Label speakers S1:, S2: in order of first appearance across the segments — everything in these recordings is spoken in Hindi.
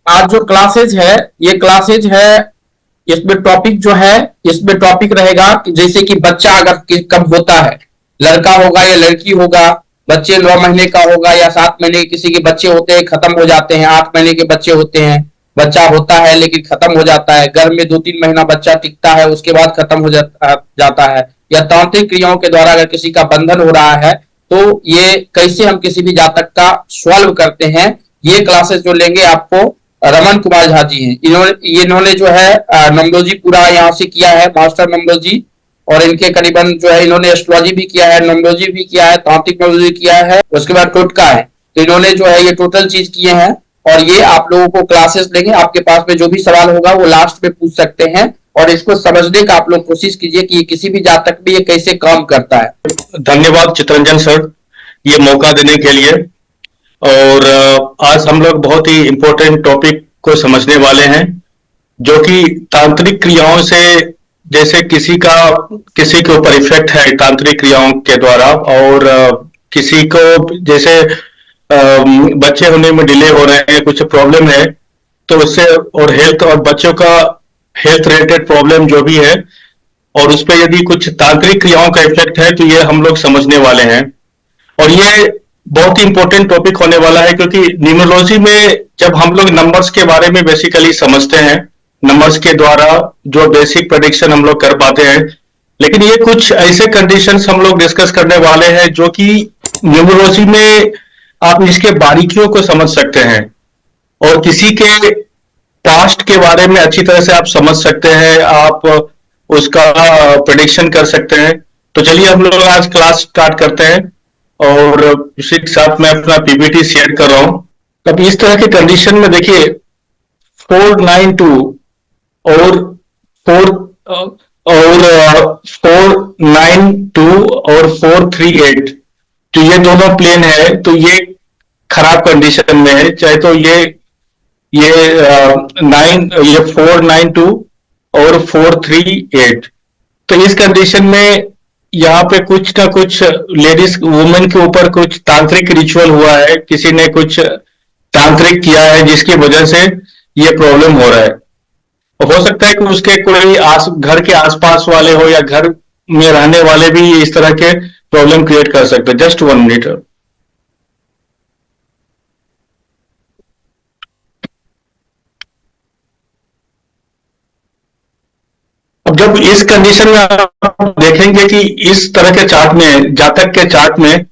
S1: आज जो क्लासेज है, ये क्लासेज है, इसमें टॉपिक जो है, इसमें टॉपिक रहेगा कि जैसे कि बच्चा अगर कब होता है, लड़का होगा या लड़की होगा, बच्चे 9 महीने का होगा या 7 महीने, किसी के बच्चे होते हैं खत्म हो जाते हैं, 8 महीने के बच्चे होते हैं, बच्चा होता है लेकिन खत्म हो जाता है, गर्भ में 2-3 महीना बच्चा टिकता है, उसके बाद खत्म हो जाता है, या तांत्रिक क्रियाओं के द्वारा अगर किसी का बंधन हो रहा है, तो ये कैसे हम किसी भी जातक का सॉल्व करते हैं, ये क्लासेस जो लेंगे आपको रमन कुमार झा जी हैं। इन्होंने जो है नम्बोलॉजी पूरा यहाँ से किया है, मास्टर नम्बोलॉजी। और इनके करीबन जो है इन्होंने एस्ट्रोलॉजी भी किया है, नम्बोलॉजी भी किया है, तांत्रिक नम्बोलॉजी किया है, उसके बाद टोटका है। तो इन्होंने जो है ये टोटल चीज किए हैं। और ये आप लोगों को क्लासेस लेंगे, आपके पास में जो भी सवाल होगा वो लास्ट में पूछ सकते हैं। और इसको समझने का आप लोग कोशिश कीजिए कि ये किसी भी जातक में ये कैसे काम करता है।
S2: धन्यवाद चित्रंजन सर, ये मौका देने के लिए। और आज हम लोग बहुत ही इम्पोर्टेंट टॉपिक को समझने वाले हैं, जो कि तांत्रिक क्रियाओं से, जैसे किसी के ऊपर इफेक्ट है तांत्रिक क्रियाओं के द्वारा, और किसी को जैसे बच्चे होने में डिले हो रहे हैं, कुछ प्रॉब्लम है, तो उससे, और हेल्थ और बच्चों का हेल्थ रिलेटेड प्रॉब्लम जो भी है, और उस पर यदि कुछ तांत्रिक क्रियाओं का इफेक्ट है, तो ये हम लोग समझने वाले हैं। और ये बहुत ही इंपॉर्टेंट टॉपिक होने वाला है, क्योंकि न्यूमरोलॉजी में जब हम लोग नंबर्स के बारे में बेसिकली समझते हैं, नंबर्स के द्वारा जो बेसिक प्रेडिक्शन हम लोग कर पाते हैं, लेकिन ये कुछ ऐसे कंडीशंस हम लोग डिस्कस करने वाले हैं जो कि न्यूमरोलॉजी में आप इसके बारीकियों को समझ सकते हैं, और किसी के पास्ट के बारे में अच्छी तरह से आप समझ सकते हैं, आप उसका प्रेडिक्शन कर सकते हैं। तो चलिए हम लोग आज क्लास स्टार्ट करते हैं, और उसी के साथ मैं अपना पीपीटी शेयर कर रहा हूं। अब इस तरह के कंडीशन में देखिए, 492 और 4 और 492 और 438, तो ये दोनों प्लेन है, तो ये खराब कंडीशन में है। चाहे तो ये 492 और 438, तो इस कंडीशन में यहाँ पे कुछ ना कुछ लेडीज वुमेन के ऊपर कुछ तांत्रिक रिचुअल हुआ है, किसी ने कुछ तांत्रिक किया है, जिसकी वजह से ये प्रॉब्लम हो रहा है। हो सकता है कि उसके कोई घर के आसपास वाले हो, या घर में रहने वाले भी इस तरह के प्रॉब्लम क्रिएट कर सकते हैं। Just 1 minute. अब जब इस कंडीशन में आप देखेंगे कि इस तरह के चार्ट में, जातक के चार्ट में,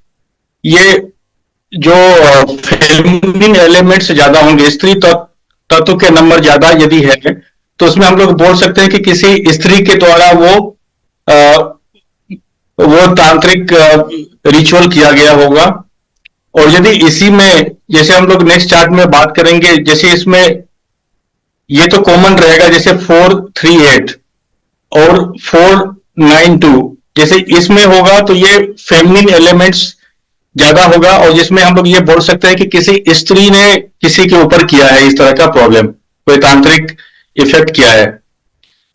S2: ये जो फेमिनिन एलिमेंट्स ज्यादा होंगे, स्त्री तत्व के नंबर ज्यादा यदि है, तो उसमें हम लोग बोल सकते हैं कि किसी स्त्री के द्वारा वो तांत्रिक रिचुअल किया गया होगा। और यदि इसी में, जैसे हम लोग नेक्स्ट चार्ट में बात करेंगे, जैसे इसमें ये तो कॉमन रहेगा, जैसे 438 और 492, जैसे इसमें होगा तो ये फेमिनिन एलिमेंट्स ज्यादा होगा, और जिसमें हम लोग ये बोल सकते हैं कि किसी स्त्री ने किसी के ऊपर किया है इस तरह का प्रॉब्लम, कोई तांत्रिक इफेक्ट किया है।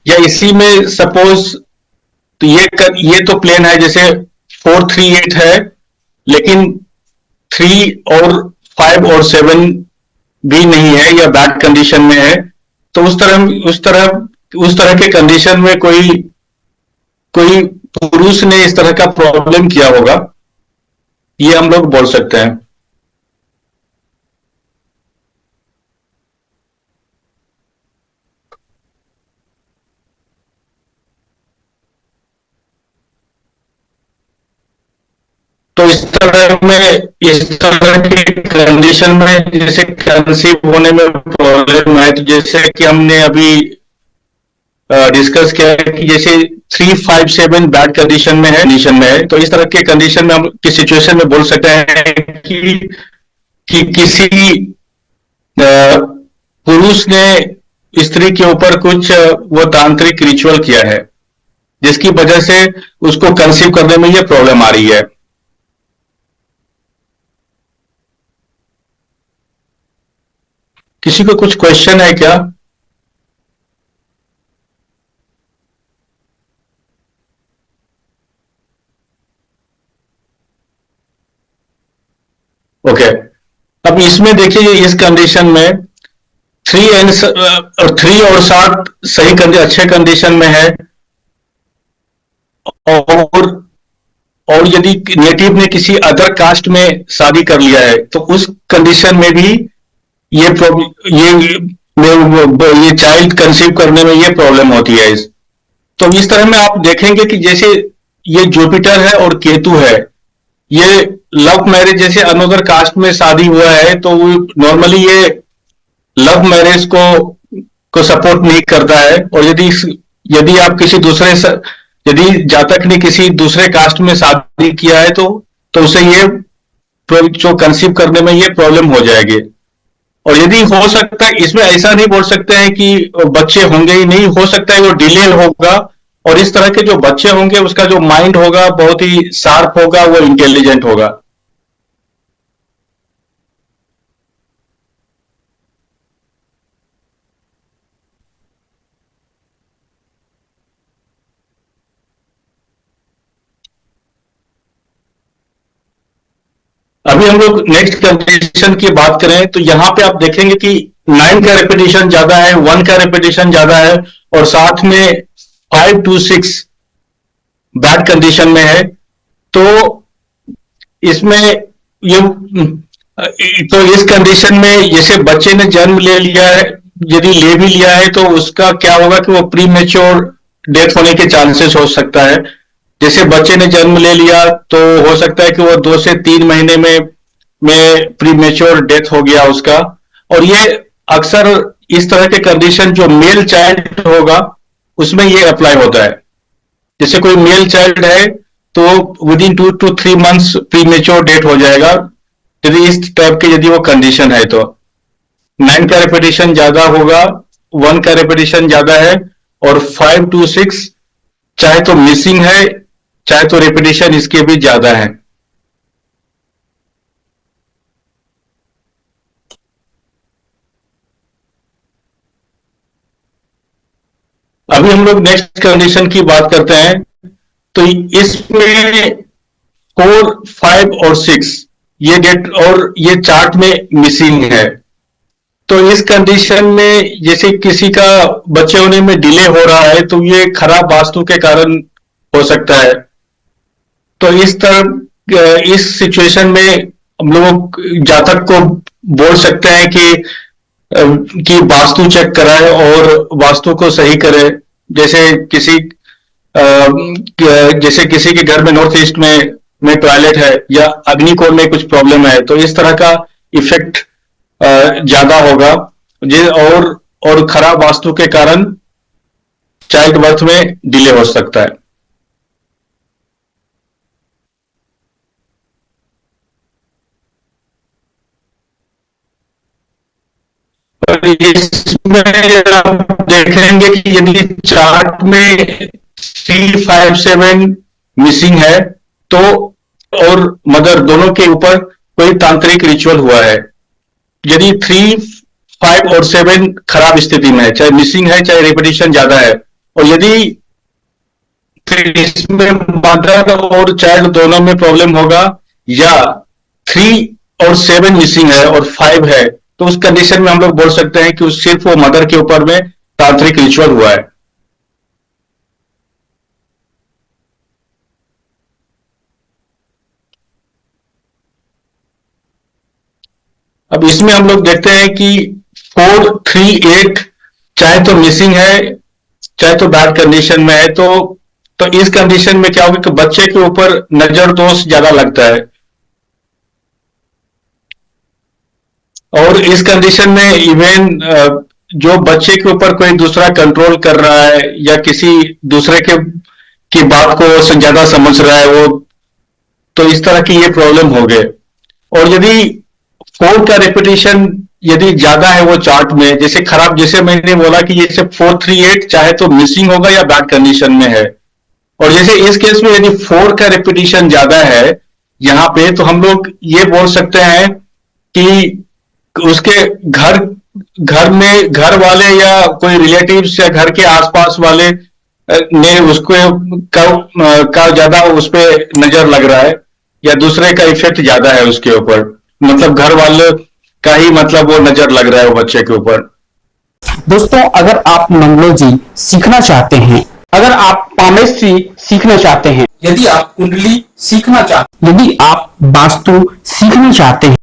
S2: या इसी में सपोज, तो ये तो प्लेन है, जैसे 438 है, लेकिन 3 और 5 और 7 भी नहीं है, या बैड कंडीशन में है। तो उस तरह के कंडीशन में कोई कोई पुरुष ने इस तरह का प्रॉब्लम किया होगा, ये हम लोग बोल सकते हैं। तो इस तरह की कंडीशन में, जैसे कंसीव होने में प्रॉब्लम है, तो जैसे कि हमने अभी डिस्कस किया कि जैसे 357 बैड कंडीशन में है, तो इस तरह के कंडीशन में हम किस सिचुएशन में बोल सकते हैं कि किसी पुरुष ने स्त्री के ऊपर कुछ वो तांत्रिक रिचुअल किया है, जिसकी वजह से उसको कंसीव करने में ये प्रॉब्लम आ रही है। किसी को कुछ क्वेश्चन है क्या? ओके। अब इसमें देखिए, इस कंडीशन में थ्री और 7 सही अच्छे कंडीशन में है। और यदि नेटिव ने किसी अदर कास्ट में शादी कर लिया है तो उस कंडीशन में भी ये ये चाइल्ड कंसीव करने में ये प्रॉब्लम होती है। तो इस तरह में आप देखेंगे कि जैसे ये जुपिटर है और केतु है, ये लव मैरिज जैसे अनदर कास्ट में शादी हुआ है तो नॉर्मली ये लव मैरिज को सपोर्ट नहीं करता है। और यदि आप किसी दूसरे यदि जातक ने किसी दूसरे कास्ट में शादी किया है तो उसे ये जो कंसीव करने में ये प्रॉब्लम हो जाएगी। और यदि हो सकता है, इसमें ऐसा नहीं बोल सकते हैं कि बच्चे होंगे ही नहीं, हो सकता है वो डिले होगा। और इस तरह के जो बच्चे होंगे उसका जो माइंड होगा बहुत ही शार्प होगा, वो इंटेलिजेंट होगा। अभी हम लोग नेक्स्ट कंडीशन की बात करें तो यहां पे आप देखेंगे कि 9 का रेपिटेशन ज्यादा है, 1 का रेपिटेशन ज्यादा है और साथ में 5 to 6 बैड कंडीशन में है। तो इसमें ये तो इस कंडीशन में जैसे बच्चे ने जन्म ले लिया है, यदि ले भी लिया है तो उसका क्या होगा कि वो प्री मेच्योर डेथ होने के चांसेस हो सकता है। जैसे बच्चे ने जन्म ले लिया तो हो सकता है कि वो 2 से 3 महीने में प्री मेच्योर डेथ हो गया उसका। और ये अक्सर इस तरह के कंडीशन जो मेल चाइल्ड होगा उसमें ये अप्लाई होता है। जैसे कोई मेल चाइल्ड है तो with in 2 to 3 months pre mature death हो जाएगा यदि इस टाइप के यदि वो कंडीशन है। तो 9 का रेपिटेशन ज्यादा होगा, 1 का रेपिटेशन ज्यादा है और 5 to 6 चाहे तो मिसिंग है चाहे तो रेपिटेशन इसके भी ज्यादा है। अभी हम लोग नेक्स्ट कंडीशन की बात करते हैं। तो इसमें 4, 5 और 6 ये डेट और ये चार्ट में मिसिंग है। तो इस कंडीशन में जैसे किसी का बच्चे होने में डिले हो रहा है तो ये खराब वास्तु के कारण हो सकता है। तो इस सिचुएशन में हम लोग जातक को बोल सकते हैं कि वास्तु चेक कराए और वास्तु को सही करे। जैसे किसी के घर में नॉर्थ ईस्ट में टॉयलेट है या अग्निकोण में कुछ प्रॉब्लम है तो इस तरह का इफेक्ट ज्यादा होगा। और खराब वास्तु के कारण चाइल्ड बर्थ में डिले हो सकता है। और इसमें आप देखेंगे कि यदि चार्ट में 3, 5, 7 मिसिंग है तो और मदर दोनों के ऊपर कोई तांत्रिक रिचुअल हुआ है। यदि 3, 5 और 7 खराब स्थिति में है, चाहे मिसिंग है चाहे रेपिटेशन ज्यादा है, और यदि फिर इसमें मदर और चाइल्ड दोनों में प्रॉब्लम होगा या 3 और 7 मिसिंग है और 5 है तो उस कंडीशन में हम लोग बोल सकते हैं कि सिर्फ वो मदर के ऊपर में तांत्रिक रिचुअल हुआ है। अब इसमें हम लोग देखते हैं कि 4, 3, 8 चाहे तो मिसिंग है चाहे तो बैड कंडीशन में है तो इस कंडीशन में क्या होगा कि बच्चे के ऊपर नजर दोष ज्यादा लगता है। और इस कंडीशन में इवन जो बच्चे के ऊपर कोई दूसरा कंट्रोल कर रहा है या किसी दूसरे की बात को ज्यादा समझ रहा है वो, तो इस तरह की ये प्रॉब्लम हो गए। और यदि 4 का रेपिटेशन यदि ज्यादा है वो चार्ट में, जैसे खराब, जैसे मैंने बोला कि ये सिर्फ 4, 3, 8 चाहे तो मिसिंग होगा या बैड कंडीशन में है। और जैसे इस केस में यदि 4 का रेपिटेशन ज्यादा है यहां पे तो हम लोग ये बोल सकते हैं कि उसके घर वाले या कोई रिलेटिव्स या घर के आसपास वाले ने उसको का ज्यादा उस पर नजर लग रहा है या दूसरे का इफेक्ट ज्यादा है उसके ऊपर, मतलब घर वाले का ही मतलब वो नजर लग रहा है वो बच्चे के ऊपर।
S1: दोस्तों, अगर आप न्यूमरोलॉजी सीखना चाहते हैं, अगर आप पामेस्ट्री सीखना चाहते हैं, यदि आप कुंडली सीखना चाहते हैं, यदि आप वास्तु सीखना चाहते हैं,